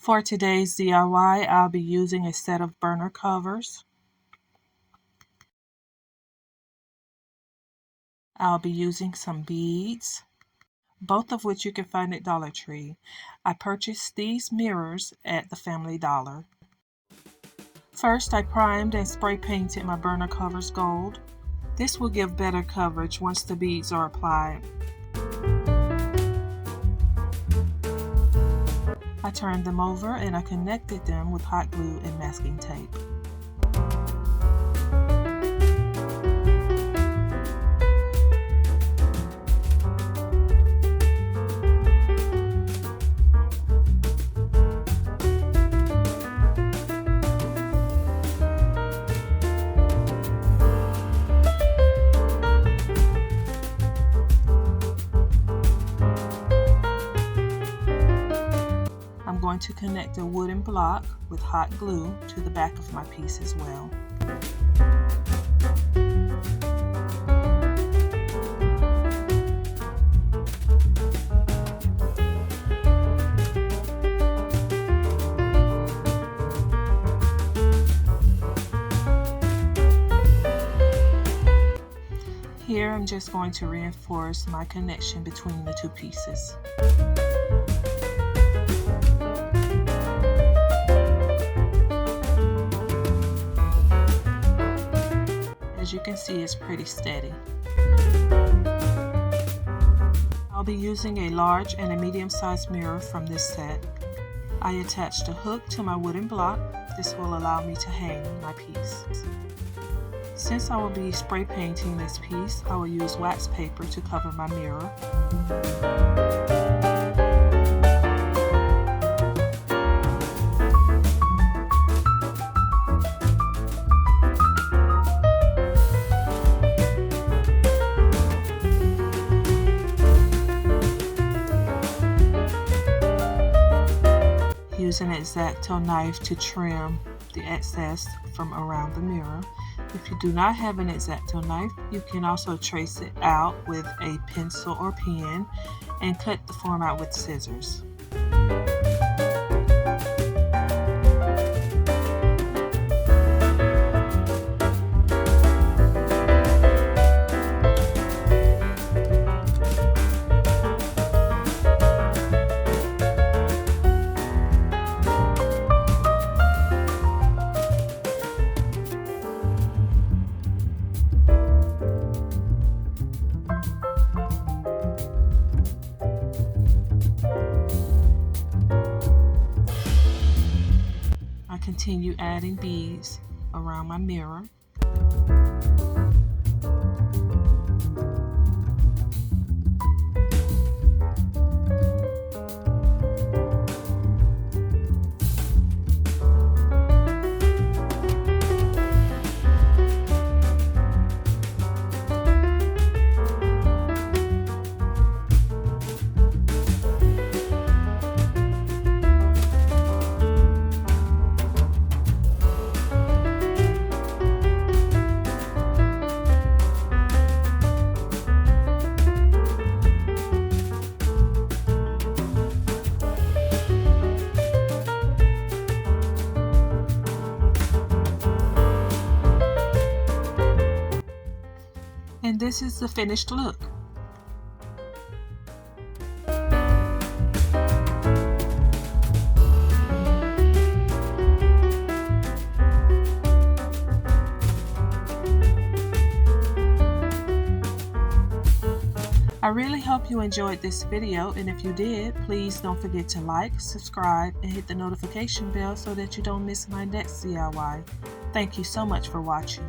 For today's DIY, I'll be using a set of burner covers. I'll be using some beads, both of which you can find at Dollar Tree. I purchased these mirrors at the Family Dollar. First, I primed and spray painted my burner covers gold. This will give better coverage once the beads are applied. I turned them over and I connected them with hot glue and masking tape. I'm going to connect a wooden block with hot glue to the back of my piece as well. Here I'm just going to reinforce my connection between the two pieces. As you can see, it's pretty steady. I'll be using a large and a medium-sized mirror from this set. I attached a hook to my wooden block. This will allow me to hang my piece. Since I will be spray painting this piece, I will use wax paper to cover my mirror. Use an X-Acto knife to trim the excess from around the mirror. If you do not have an X-Acto knife, you can also trace it out with a pencil or pen and cut the form out with scissors. Continue adding beads around my mirror. And this is the finished look. I really hope you enjoyed this video, and if you did, please don't forget to like, subscribe, and hit the notification bell so that you don't miss my next DIY. Thank you so much for watching.